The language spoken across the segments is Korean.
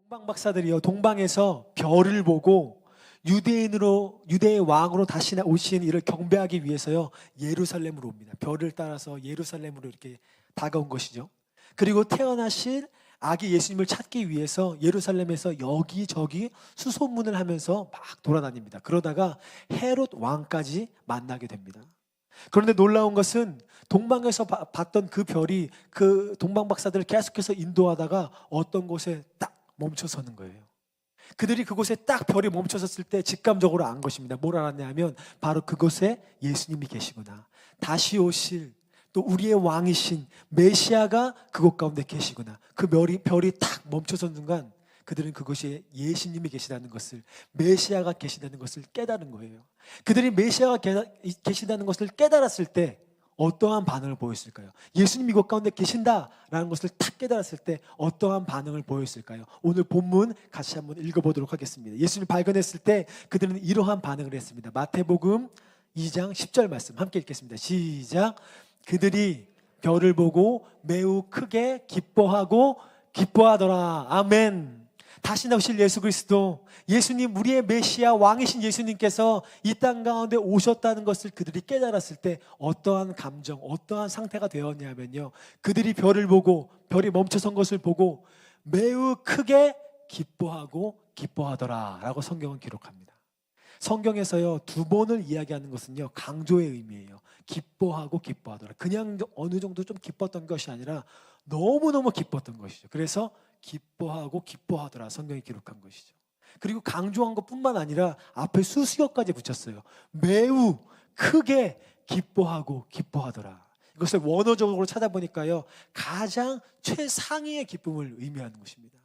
동방 박사들이요, 동방에서 별을 보고 유대의 왕으로 다시 오신 이를 경배하기 위해서요, 예루살렘으로 옵니다. 별을 따라서 예루살렘으로 이렇게 다가온 것이죠. 그리고 태어나실 아기 예수님을 찾기 위해서 예루살렘에서 여기저기 수소문을 하면서 막 돌아다닙니다. 그러다가 헤롯 왕까지 만나게 됩니다. 그런데 놀라운 것은 동방에서 봤던 그 별이 그 동방 박사들을 계속해서 인도하다가 어떤 곳에 딱 멈춰서는 거예요. 그들이 그곳에 딱 별이 멈춰섰을 때 직감적으로 안 것입니다. 뭘 알았냐면 바로 그곳에 예수님이 계시구나, 다시 오실 또 우리의 왕이신 메시아가 그곳 가운데 계시구나. 그 별이 딱 멈춰선 순간 그들은 그곳에 예수님이 계시다는 것을, 메시아가 계시다는 것을 깨달은 거예요. 그들이 메시아가 계시다는 것을 깨달았을 때 어떠한 반응을 보였을까요? 예수님이 이곳 가운데 계신다라는 것을 딱 깨달았을 때 어떠한 반응을 보였을까요? 오늘 본문 같이 한번 읽어보도록 하겠습니다. 예수님이 발견했을 때 그들은 이러한 반응을 했습니다. 마태복음 2장 10절 말씀 함께 읽겠습니다. 시작. 그들이 별을 보고 매우 크게 기뻐하더라. 아멘. 다시 나오실 예수 그리스도, 예수님, 우리의 메시아 왕이신 예수님께서 이 땅 가운데 오셨다는 것을 그들이 깨달았을 때 어떠한 감정, 어떠한 상태가 되었냐면요, 그들이 별을 보고 별이 멈춰선 것을 보고 매우 크게 기뻐하더라 라고 성경은 기록합니다. 성경에서요, 두 번을 이야기하는 것은요, 강조의 의미예요. 기뻐하더라. 그냥 어느 정도 좀 기뻤던 것이 아니라 너무너무 기뻤던 것이죠. 그래서 기뻐하더라 성경이 기록한 것이죠. 그리고 강조한 것뿐만 아니라 앞에 수식어까지 붙였어요. 매우 크게 기뻐하더라. 이것을 원어적으로 찾아보니까요, 가장 최상위의 기쁨을 의미하는 것입니다.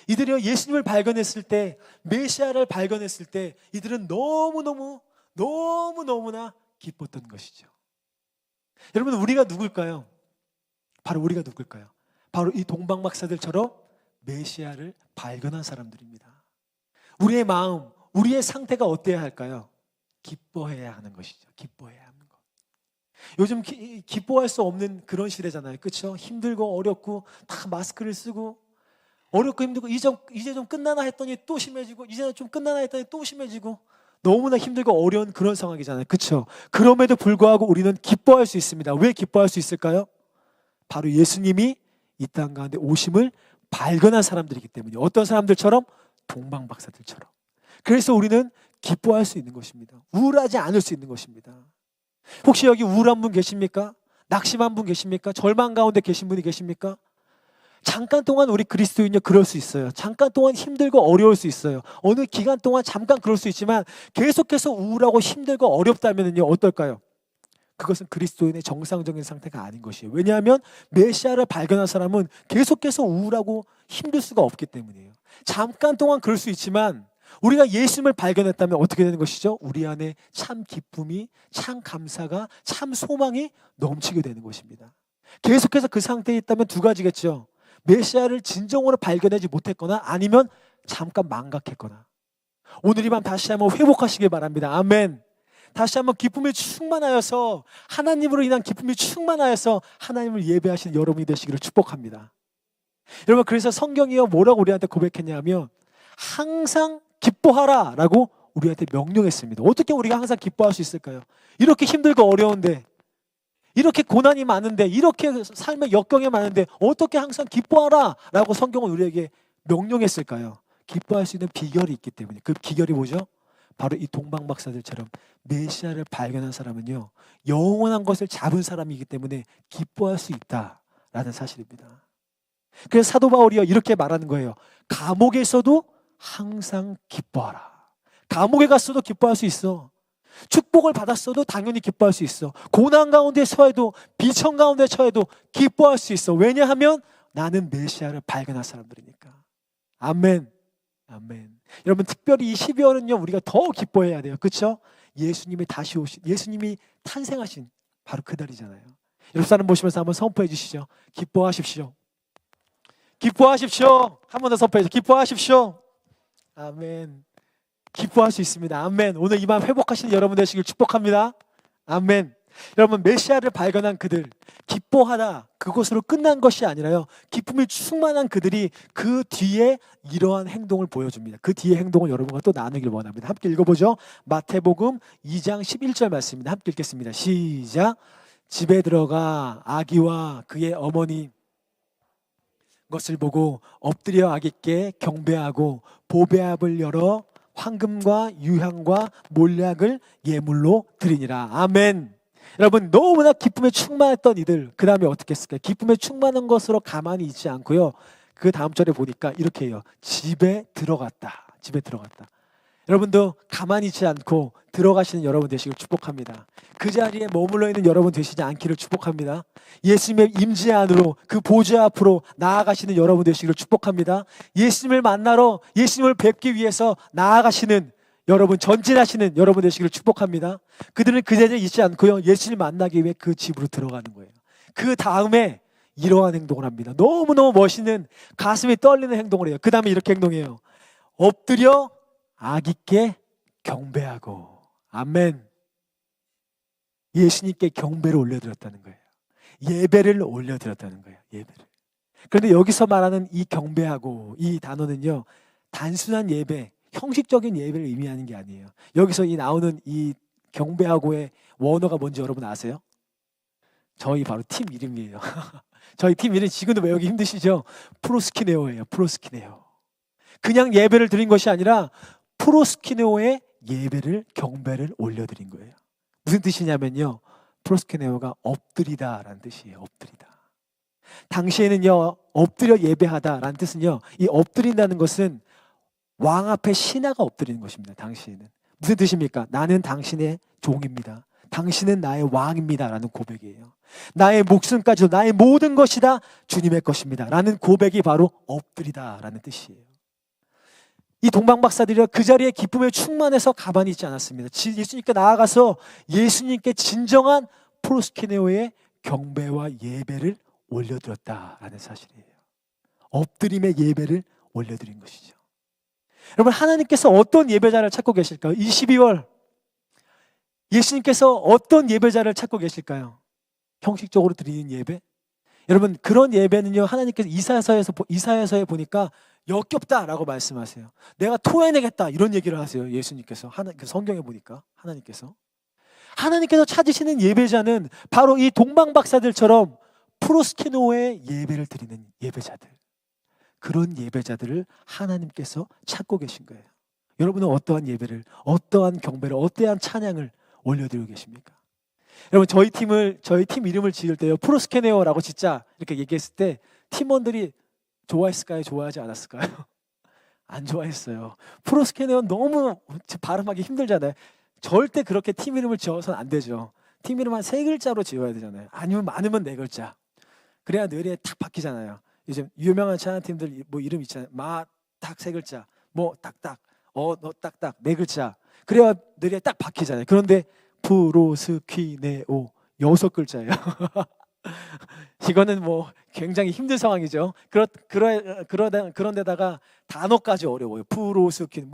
이들이요, 예수님을 발견했을 때, 메시아를 발견했을 때 이들은 너무나 기뻤던 것이죠. 여러분, 우리가 누굴까요? 바로 우리가 누굴까요? 바로 이 동방 박사들처럼 메시아를 발견한 사람들입니다. 우리의 마음, 우리의 상태가 어때야 할까요? 기뻐해야 하는 것이죠. 기뻐해야 하는 것. 요즘 기뻐할 수 없는 그런 시대잖아요. 그렇죠? 힘들고 어렵고 다 마스크를 쓰고 어렵고 힘들고 이제 좀 끝나나 했더니 또 심해지고, 이제 좀 끝나나 했더니 또 심해지고, 너무나 힘들고 어려운 그런 상황이잖아요. 그렇죠? 그럼에도 불구하고 우리는 기뻐할 수 있습니다. 왜 기뻐할 수 있을까요? 바로 예수님이 이 땅 가운데 오심을 발견한 사람들이기 때문에. 어떤 사람들처럼? 동방 박사들처럼. 그래서 우리는 기뻐할 수 있는 것입니다. 우울하지 않을 수 있는 것입니다. 혹시 여기 우울한 분 계십니까? 낙심한 분 계십니까? 절망 가운데 계신 분이 계십니까? 잠깐 동안 우리 그리스도인이 그럴 수 있어요. 잠깐 동안 힘들고 어려울 수 있어요. 어느 기간 동안 잠깐 그럴 수 있지만 계속해서 우울하고 힘들고 어렵다면요, 어떨까요? 그것은 그리스도인의 정상적인 상태가 아닌 것이에요. 왜냐하면 메시아를 발견한 사람은 계속해서 우울하고 힘들 수가 없기 때문이에요. 잠깐 동안 그럴 수 있지만 우리가 예수님을 발견했다면 어떻게 되는 것이죠? 우리 안에 참 기쁨이, 참 감사가, 참 소망이 넘치게 되는 것입니다. 계속해서 그 상태에 있다면 두 가지겠죠. 메시아를 진정으로 발견하지 못했거나 아니면 잠깐 망각했거나. 오늘 이 밤 다시 한번 회복하시길 바랍니다. 아멘. 다시 한번 기쁨이 충만하여서, 하나님으로 인한 기쁨이 충만하여서 하나님을 예배하시는 여러분이 되시기를 축복합니다. 여러분, 그래서 성경이요, 뭐라고 우리한테 고백했냐면 항상 기뻐하라 라고 우리한테 명령했습니다. 어떻게 우리가 항상 기뻐할 수 있을까요? 이렇게 힘들고 어려운데, 이렇게 고난이 많은데, 이렇게 삶의 역경이 많은데 어떻게 항상 기뻐하라 라고 성경은 우리에게 명령했을까요? 기뻐할 수 있는 비결이 있기 때문에. 그 비결이 뭐죠? 바로 이 동방 박사들처럼 메시아를 발견한 사람은요, 영원한 것을 잡은 사람이기 때문에 기뻐할 수 있다라는 사실입니다. 그래서 사도 바울이요, 이렇게 말하는 거예요. 감옥에서도 항상 기뻐하라. 감옥에 갔어도 기뻐할 수 있어. 축복을 받았어도 당연히 기뻐할 수 있어. 고난 가운데 처해도, 비천 가운데 처해도 기뻐할 수 있어. 왜냐하면 나는 메시아를 발견한 사람들이니까. 아멘. 아멘. 여러분, 특별히 이 12월은요, 우리가 더 기뻐해야 돼요. 그렇죠? 예수님이 다시 예수님이 탄생하신 바로 그날이잖아요. 옆 사람 보시면서 한번 선포해 주시죠. 기뻐하십시오. 기뻐하십시오. 한 번 더 선포해 주시죠. 기뻐하십시오. 아멘. 기뻐할 수 있습니다. 아멘. 오늘 이 밤 회복하시는 여러분 되시길 축복합니다. 아멘. 여러분, 메시아를 발견한 그들, 기뻐하다 그것으로 끝난 것이 아니라요, 기쁨이 충만한 그들이 그 뒤에 이러한 행동을 보여줍니다. 그 뒤에 행동을 여러분과 또 나누길 원합니다. 함께 읽어보죠. 마태복음 2장 11절 말씀입니다. 함께 읽겠습니다. 시작. 집에 들어가 아기와 그의 어머니 것을 보고 엎드려 아기께 경배하고 보배압을 열어 황금과 유향과 몰약을 예물로 드리니라. 아멘. 여러분, 너무나 기쁨에 충만했던 이들, 그 다음에 어떻게 했을까요? 기쁨에 충만한 것으로 가만히 있지 않고요, 그 다음 절에 보니까 이렇게 해요. 집에 들어갔다. 집에 들어갔다. 여러분도 가만히 있지 않고 들어가시는 여러분 되시길 축복합니다. 그 자리에 머물러 있는 여러분 되시지 않기를 축복합니다. 예수님의 임재 안으로, 그 보좌 앞으로 나아가시는 여러분 되시기를 축복합니다. 예수님을 만나러, 예수님을 뵙기 위해서 나아가시는 여러분, 전진하시는 여러분 되시기를 축복합니다. 그들은 그 자리에 있지 않고요, 예수님을 만나기 위해 그 집으로 들어가는 거예요. 그 다음에 이러한 행동을 합니다. 너무너무 멋있는, 가슴이 떨리는 행동을 해요. 그 다음에 이렇게 행동해요. 엎드려 아기께 경배하고. 아멘. 예수님께 경배를 올려드렸다는 거예요. 예배를 올려드렸다는 거예요. 예배를. 그런데 여기서 말하는 이 경배하고 이 단어는요, 단순한 예배, 형식적인 예배를 의미하는 게 아니에요. 여기서 이 나오는 이 경배하고의 원어가 뭔지 여러분 아세요? 저희 바로 팀 이름이에요. 저희 팀 이름 지금도 외우기 힘드시죠? 프로스키네오예요. 프로스키네오. 그냥 예배를 드린 것이 아니라 프로스키네오의 예배를, 경배를 올려드린 거예요. 무슨 뜻이냐면요, 프로스키네오가 엎드리다라는 뜻이에요. 엎드리다. 당시에는요, 엎드려 예배하다라는 뜻은요, 이 엎드린다는 것은 왕 앞에 신하가 엎드리는 것입니다. 당시에는. 무슨 뜻입니까? 나는 당신의 종입니다. 당신은 나의 왕입니다 라는 고백이에요. 나의 목숨까지도, 나의 모든 것이 다 주님의 것입니다 라는 고백이 바로 엎드리다 라는 뜻이에요. 이 동방박사들이 그 자리에 기쁨에 충만해서 가만히 있지 않았습니다. 예수님께 나아가서 예수님께 진정한 프로스키네오의 경배와 예배를 올려드렸다라는 사실이에요. 엎드림의 예배를 올려드린 것이죠. 여러분, 하나님께서 어떤 예배자를 찾고 계실까요? 이 12월 예수님께서 어떤 예배자를 찾고 계실까요? 형식적으로 드리는 예배? 여러분, 그런 예배는요, 하나님께서 이사야서에 보니까 역겹다라고 말씀하세요. 내가 토해내겠다 이런 얘기를 하세요. 예수님께서, 성경에 보니까 하나님께서 찾으시는 예배자는 바로 이 동방박사들처럼 프로스키노의 예배를 드리는 예배자들, 그런 예배자들을 하나님께서 찾고 계신 거예요. 여러분은 어떠한 예배를, 어떠한 경배를, 어떠한 찬양을 올려드리고 계십니까? 여러분, 저희 팀 이름을 지을 때요, 프로스케네어라고 진짜 이렇게 얘기했을 때 팀원들이 좋아했을까요? 좋아하지 않았을까요? 안 좋아했어요. 프로스케네어는 너무 발음하기 힘들잖아요. 절대 그렇게 팀 이름을 지어서는 안 되죠. 팀 이름 한 3글자로 지어야 되잖아요. 아니면 많으면 4글자. 그래야 뇌리에 탁 박히잖아요. 요즘 유명한 찬양팀들 뭐 이름 있잖아요. 딱 3글자, 뭐 딱딱, 너 딱딱 4글자. 그래야 뇌리에 딱 박히잖아요. 그런데 프로스퀴네오 6글자예요. 이거는 뭐 굉장히 힘든 상황이죠. 그런데다가 단어까지 어려워요. 프로스퀴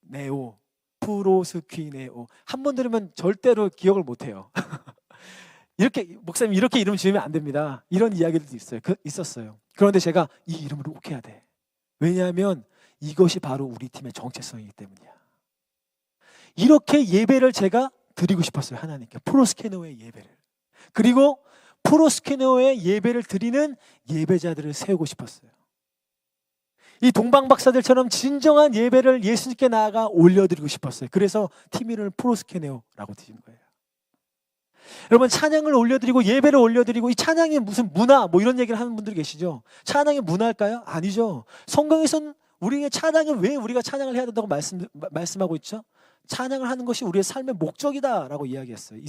네오, 프로스퀴네오. 한 번 들으면 절대로 기억을 못해요. 이렇게 목사님 이렇게 이름 지으면 안 됩니다. 이런 이야기들도 있었어요. 그런데 제가 이 이름을 꼭 해야 돼. 왜냐하면 이것이 바로 우리 팀의 정체성이기 때문이야. 이렇게 예배를 제가 드리고 싶었어요. 하나님께 프로스케노의 예배를. 그리고 프로스케노의 예배를 드리는 예배자들을 세우고 싶었어요. 이 동방박사들처럼 진정한 예배를 예수님께 나아가 올려드리고 싶었어요. 그래서 팀 이름을 프로스케네오라고 드린 거예요. 여러분, 찬양을 올려드리고 예배를 올려드리고 이 찬양이 무슨 문화 뭐 이런 얘기를 하는 분들 계시죠? 찬양이 문화일까요? 아니죠. 성경에서는 우리의 찬양은 왜 우리가 찬양을 해야 된다고 말씀하고 있죠? 찬양을 하는 것이 우리의 삶의 목적이다라고 이야기했어요.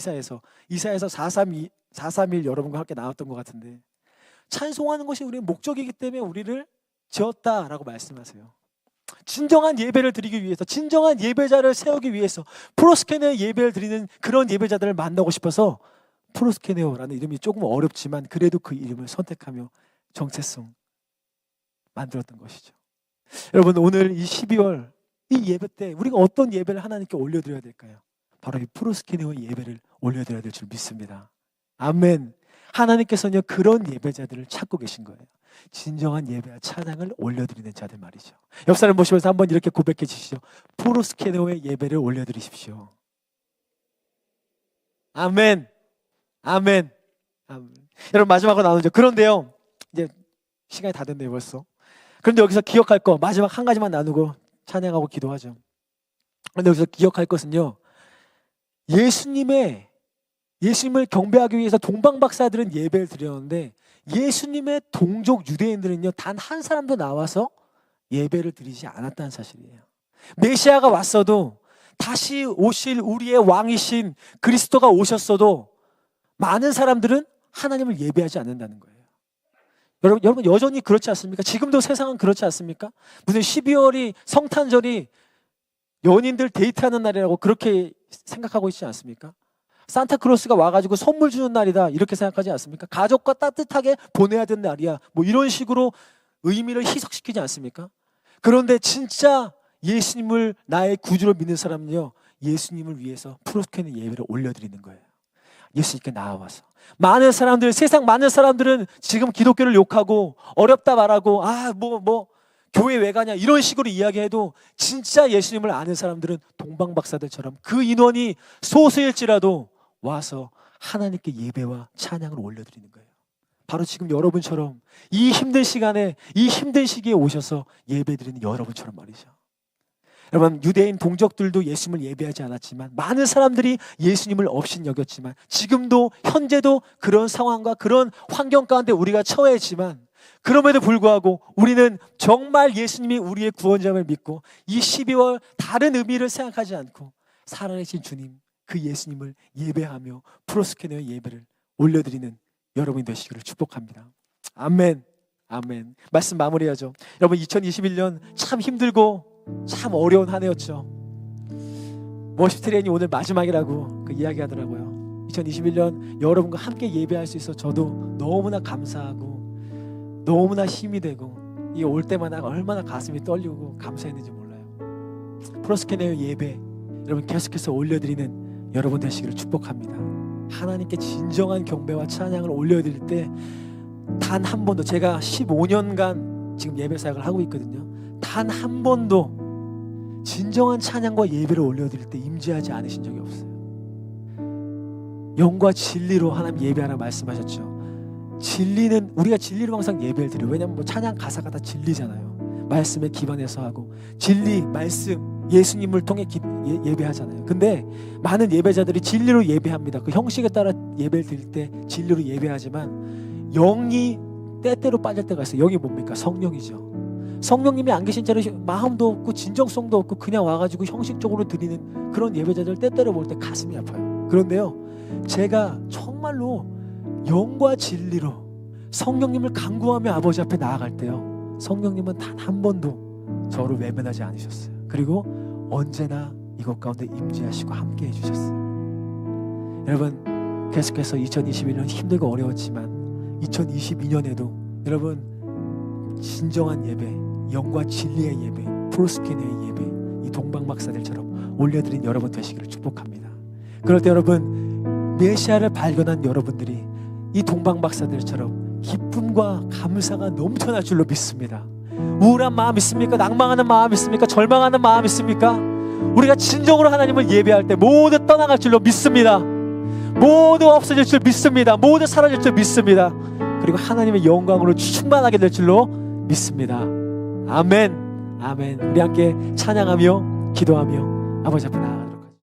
이사야서 431 여러분과 함께 나왔던 것 같은데, 찬송하는 것이 우리의 목적이기 때문에 우리를 지었다라고 말씀하세요. 진정한 예배를 드리기 위해서, 진정한 예배자를 세우기 위해서 프로스케네오 예배를 드리는 그런 예배자들을 만나고 싶어서 프로스케네오라는 이름이 조금 어렵지만 그래도 그 이름을 선택하며 정체성 만들었던 것이죠. 여러분, 오늘 이 12월 이 예배 때 우리가 어떤 예배를 하나님께 올려드려야 될까요? 바로 이 프로스케네오의 예배를 올려드려야 될 줄 믿습니다. 아멘. 하나님께서는요 그런 예배자들을 찾고 계신 거예요. 진정한 예배와 찬양을 올려드리는 자들 말이죠. 옆 사람 보시면서 한번 이렇게 고백해 주시죠. 프로스케노의 예배를 올려드리십시오. 아멘. 아멘. 아멘. 여러분 마지막으로 나누죠. 그런데요 이제 시간이 다 됐네요 벌써. 그런데 여기서 기억할 거 마지막 한 가지만 나누고 찬양하고 기도하죠. 그런데 여기서 기억할 것은요 예수님을 경배하기 위해서 동방박사들은 예배를 드렸는데 예수님의 동족 유대인들은요 단 한 사람도 나와서 예배를 드리지 않았다는 사실이에요. 메시아가 왔어도 다시 오실 우리의 왕이신 그리스도가 오셨어도 많은 사람들은 하나님을 예배하지 않는다는 거예요. 여러분 여전히 그렇지 않습니까? 지금도 세상은 그렇지 않습니까? 무슨 12월이 성탄절이 연인들 데이트하는 날이라고 그렇게 생각하고 있지 않습니까? 산타클로스가 와가지고 선물 주는 날이다 이렇게 생각하지 않습니까? 가족과 따뜻하게 보내야 되는 날이야 뭐 이런 식으로 의미를 희석시키지 않습니까? 그런데 진짜 예수님을 나의 구주로 믿는 사람은요 예수님을 위해서 프로스케는 예배를 올려드리는 거예요. 예수님께 나와서 많은 사람들 세상 많은 사람들은 지금 기독교를 욕하고 어렵다 말하고 교회 왜 가냐 이런 식으로 이야기해도 진짜 예수님을 아는 사람들은 동방박사들처럼 그 인원이 소수일지라도 와서 하나님께 예배와 찬양을 올려드리는 거예요. 바로 지금 여러분처럼 이 힘든 시간에 이 힘든 시기에 오셔서 예배드리는 여러분처럼 말이죠. 여러분 유대인 동족들도 예수님을 예배하지 않았지만 많은 사람들이 예수님을 없인 여겼지만 지금도 현재도 그런 상황과 그런 환경 가운데 우리가 처해있지만 그럼에도 불구하고 우리는 정말 예수님이 우리의 구원자임을 믿고 이 12월 다른 의미를 생각하지 않고 살아계신 주님 그 예수님을 예배하며 프로스케노의 예배를 올려드리는 여러분이 되시기를 축복합니다. 아멘. 아멘. 말씀 마무리하죠. 여러분 2021년 참 힘들고 참 어려운 한 해였죠. 워십 트레이닝 오늘 마지막이라고 그 이야기 하더라고요. 2021년 여러분과 함께 예배할 수 있어 저도 너무나 감사하고 너무나 힘이 되고 이 올 때마다 얼마나 가슴이 떨리고 감사했는지 몰라요. 프로스케노의 예배 여러분 계속해서 올려드리는 여러분 되시기를 축복합니다. 하나님께 진정한 경배와 찬양을 올려드릴 때 단 한 번도 제가 15년간 지금 예배 사역을 하고 있거든요. 단 한 번도 진정한 찬양과 예배를 올려드릴 때 임재하지 않으신 적이 없어요. 영과 진리로 하나님 예배하라 말씀하셨죠. 진리는 우리가 진리로 항상 예배를 드려요. 왜냐하면 찬양 가사가 다 진리잖아요. 말씀에 기반해서 하고 진리, 말씀, 예수님을 통해 예배하잖아요. 근데 많은 예배자들이 진리로 예배합니다. 그 형식에 따라 예배를 드릴 때 진리로 예배하지만 영이 때때로 빠질 때가 있어요. 영이 뭡니까? 성령이죠. 성령님이 안 계신 채로 마음도 없고 진정성도 없고 그냥 와가지고 형식적으로 드리는 그런 예배자들 때때로 볼 때 가슴이 아파요. 그런데요 제가 정말로 영과 진리로 성령님을 간구하며 아버지 앞에 나아갈 때요 성령님은 단 한 번도 저를 외면하지 않으셨어요. 그리고 언제나 이것 가운데 임재하시고 함께 해주셨어요. 여러분 계속해서 2021년 힘들고 어려웠지만 2022년에도 여러분 진정한 예배 영과 진리의 예배 프로스케노의 예배 이 동방박사들처럼 올려드린 여러분 되시기를 축복합니다. 그럴 때 여러분 메시아를 발견한 여러분들이 이 동방박사들처럼 기쁨과 감사가 넘쳐날 줄로 믿습니다. 우울한 마음 있습니까? 낭망하는 마음 있습니까? 절망하는 마음 있습니까? 우리가 진정으로 하나님을 예배할 때 모두 떠나갈 줄로 믿습니다. 모두 없어질 줄 믿습니다. 모두 사라질 줄 믿습니다. 그리고 하나님의 영광으로 충만하게 될 줄로 믿습니다. 아멘. 아멘. 우리 함께 찬양하며 기도하며 아버지 앞에 나아가겠습니다.